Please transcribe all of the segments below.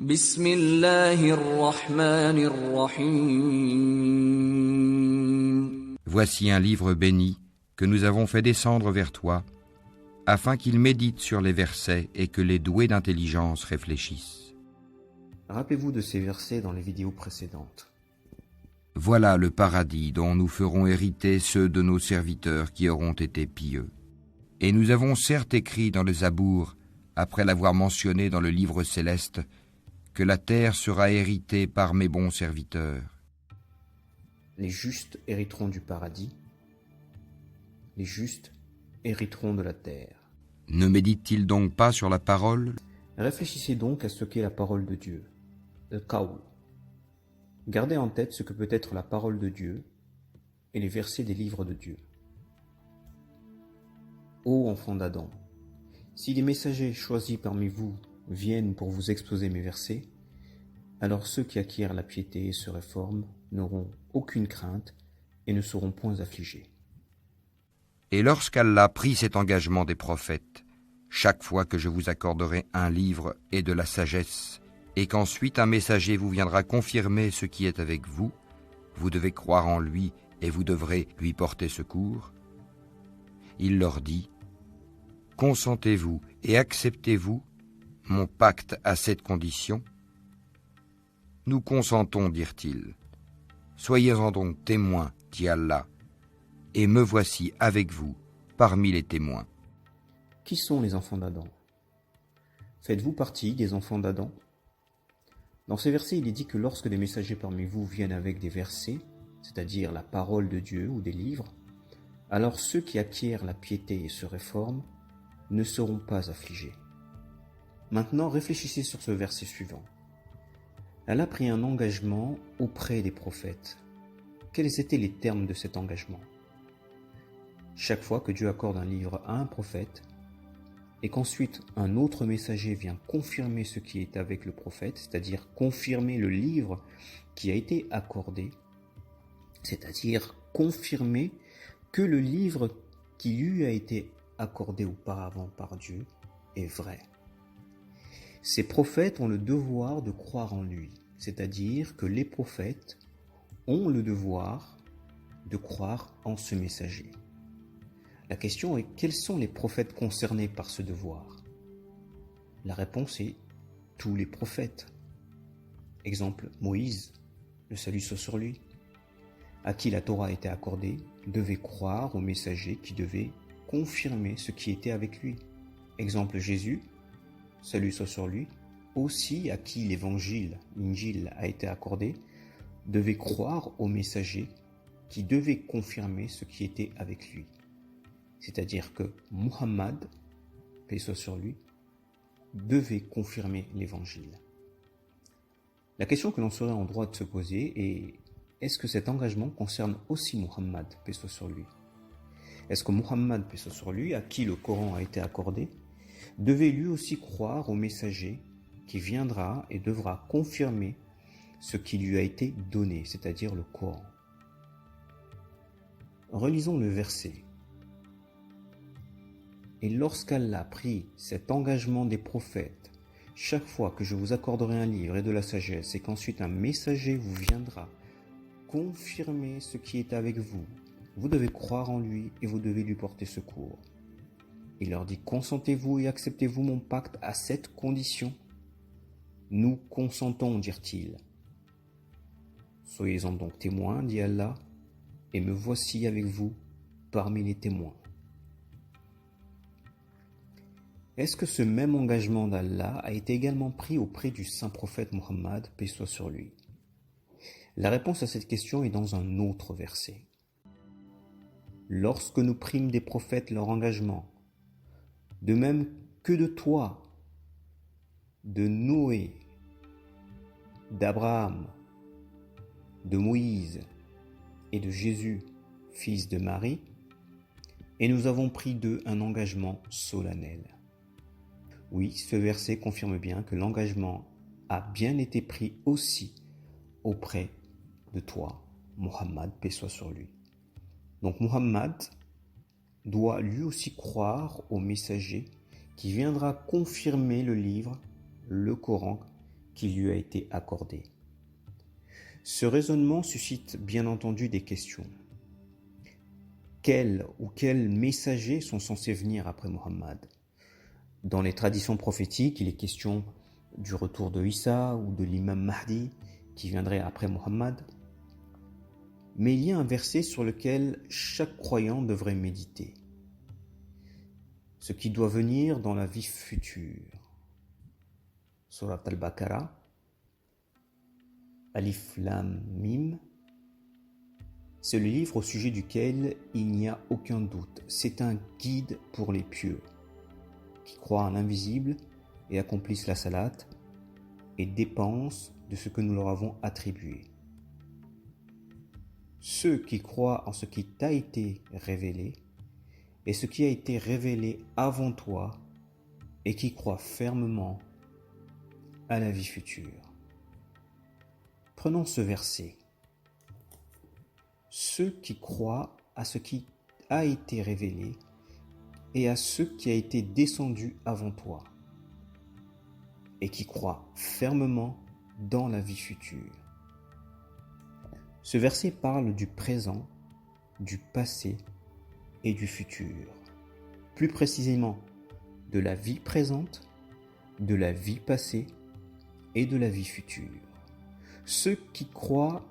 بسم الله الرحمن الرحيم. Voici un livre béni que nous avons fait descendre vers toi, afin qu'il médite sur les versets et que les doués d'intelligence réfléchissent. Rappelez-vous de ces versets dans les vidéos précédentes. Voilà le paradis dont nous ferons hériter ceux de nos serviteurs qui auront été pieux. Et nous avons certes écrit dans le Zabour, après l'avoir mentionné dans le livre céleste, que la terre sera héritée par mes bons serviteurs. Les justes hériteront du paradis. Les justes hériteront de la terre. Ne médite-t-il donc pas sur la parole? Réfléchissez donc à ce qu'est la parole de Dieu, le qawl. Gardez en tête ce que peut être la parole de Dieu et les versets des livres de Dieu. Ô enfants d'Adam, si des messagers choisis parmi vous viennent pour vous exposer mes versets, alors ceux qui acquièrent la piété et se réforment n'auront aucune crainte et ne seront point affligés. Et lorsqu'Allah prit cet engagement des prophètes, chaque fois que je vous accorderai un livre et de la sagesse, et qu'ensuite un messager vous viendra confirmer ce qui est avec vous, vous devez croire en lui et vous devrez lui porter secours. Il leur dit: consentez-vous et acceptez-vous mon pacte à cette condition? Nous consentons, dirent-ils. Soyez-en donc témoins, dit Allah, et me voici avec vous parmi les témoins. Qui sont les enfants d'Adam? Faites-vous partie des enfants d'Adam? Dans ces versets, il est dit que lorsque des messagers parmi vous viennent avec des versets, c'est-à-dire la parole de Dieu ou des livres, alors ceux qui acquièrent la piété et se réforment ne seront pas affligés. Maintenant, réfléchissez sur ce verset suivant. Elle a pris un engagement auprès des prophètes. Quels étaient les termes de cet engagement? Chaque fois que Dieu accorde un livre à un prophète, et qu'ensuite un autre messager vient confirmer ce qui est avec le prophète, c'est-à-dire confirmer le livre qui a été accordé, c'est-à-dire confirmer que le livre qui lui a été accordé auparavant par Dieu est vrai. Ces prophètes ont le devoir de croire en lui, c'est-à-dire que les prophètes ont le devoir de croire en ce messager. La question est: quels sont les prophètes concernés par ce devoir? La réponse est: tous les prophètes. Exemple, Moïse, le salut soit sur lui, à qui la Torah a été accordée, devait croire au messager qui devait confirmer ce qui était avec lui. Exemple, Jésus, salut soit sur lui, aussi à qui l'évangile, l'Injil, a été accordé, devait croire au messager qui devait confirmer ce qui était avec lui. C'est-à-dire que Muhammad, paix soit sur lui, devait confirmer l'évangile. La question que l'on serait en droit de se poser est: est-ce que cet engagement concerne aussi Muhammad, paix soit sur lui? Est-ce que Muhammad, paix soit sur lui, à qui le Coran a été accordé, devait lui aussi croire au messager qui viendra et devra confirmer ce qui lui a été donné, c'est-à-dire le Coran? Relisons le verset. Et lorsqu'Allah prit cet engagement des prophètes, chaque fois que je vous accorderai un livre et de la sagesse, et qu'ensuite un messager vous viendra confirmer ce qui est avec vous, vous devez croire en lui et vous devez lui porter secours. Il leur dit: consentez-vous et acceptez-vous mon pacte à cette condition? Nous consentons, dirent-ils. Soyez-en donc témoins, dit Allah, et me voici avec vous parmi les témoins. Est-ce que ce même engagement d'Allah a été également pris auprès du saint prophète Muhammad, paix soit sur lui? La réponse à cette question est dans un autre verset. Lorsque nous prîmes des prophètes leur engagement, de même que de toi, de Noé, d'Abraham, de Moïse et de Jésus, fils de Marie, et nous avons pris d'eux un engagement solennel. Oui, ce verset confirme bien que l'engagement a bien été pris aussi auprès de toi, Muhammad, paix soit sur lui. Donc Muhammad doit lui aussi croire au messager qui viendra confirmer le livre, le Coran, qui lui a été accordé. Ce raisonnement suscite bien entendu des questions. Quels messagers sont censés venir après Muhammad? Dans les traditions prophétiques, il est question du retour de Isa ou de l'imam Mahdi qui viendrait après Muhammad. Mais il y a un verset sur lequel chaque croyant devrait méditer. Ce qui doit venir dans la vie future. Surat al-Baqarah, Alif Lam Mim, c'est le livre au sujet duquel il n'y a aucun doute. C'est un guide pour les pieux qui croient en l'invisible et accomplissent la salat et dépensent de ce que nous leur avons attribué. Ceux qui croient en ce qui t'a été révélé et ce qui a été révélé avant toi et qui croient fermement à la vie future. Prenons ce verset. Ceux qui croient à ce qui a été révélé et à ce qui a été descendu avant toi et qui croient fermement dans la vie future. Ce verset parle du présent, du passé et du futur. Plus précisément, de la vie présente, de la vie passée et de la vie future. Ceux qui croient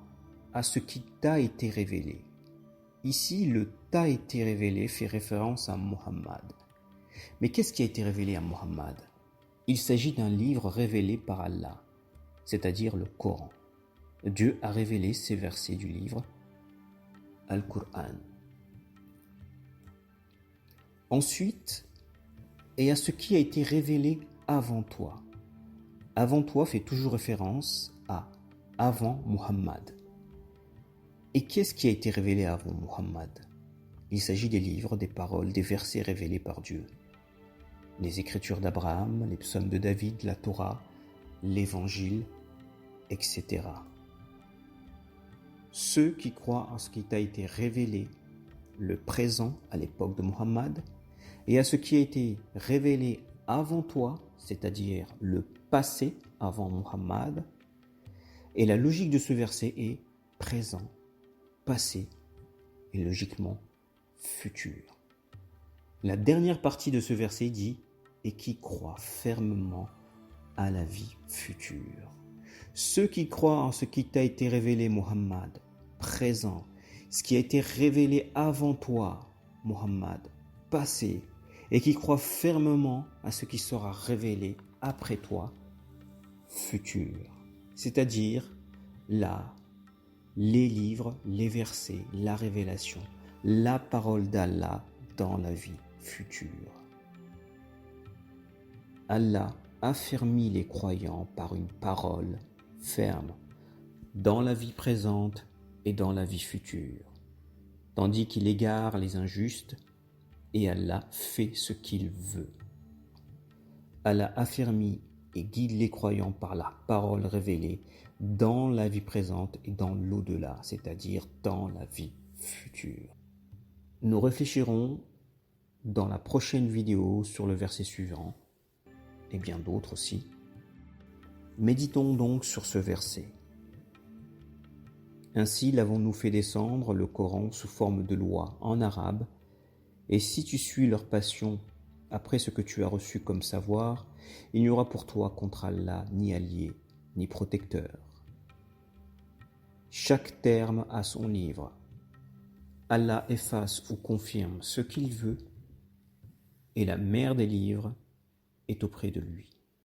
à ce qui t'a été révélé. Ici, le t'a été révélé fait référence à Muhammad. Mais qu'est-ce qui a été révélé à Muhammad? Il s'agit d'un livre révélé par Allah, c'est-à-dire le Coran. Dieu a révélé ces versets du livre, Al-Qur'an. Ensuite, et à ce qui a été révélé avant toi. Avant toi fait toujours référence à avant Muhammad. Et qu'est-ce qui a été révélé avant Muhammad? Il s'agit des livres, des paroles, des versets révélés par Dieu. Les écritures d'Abraham, les psaumes de David, la Torah, l'évangile, etc. Ceux qui croient en ce qui t'a été révélé, le présent à l'époque de Muhammad, et à ce qui a été révélé avant toi, c'est-à-dire le passé avant Muhammad. Et la logique de ce verset est présent, passé et logiquement futur. La dernière partie de ce verset dit « et qui croient fermement à la vie future ». Ceux qui croient en ce qui t'a été révélé, Muhammad, présent, ce qui a été révélé avant toi, Muhammad, passé, et qui croient fermement à ce qui sera révélé après toi, futur. C'est-à-dire là, les livres, les versets, la révélation, la parole d'Allah dans la vie future. Allah affermit les croyants par une parole ferme dans la vie présente et dans la vie future, tandis qu'il égare les injustes et Allah fait ce qu'il veut. Allah affermit et guide les croyants par la parole révélée dans la vie présente et dans l'au-delà, c'est-à-dire dans la vie future. Nous réfléchirons dans la prochaine vidéo sur le verset suivant, et bien d'autres aussi. Méditons donc sur ce verset. Ainsi l'avons-nous fait descendre le Coran sous forme de loi en arabe, et si tu suis leur passion après ce que tu as reçu comme savoir, il n'y aura pour toi contre Allah ni allié, ni protecteur. Chaque terme a son livre. Allah efface ou confirme ce qu'il veut, et la mère des livres est auprès de lui.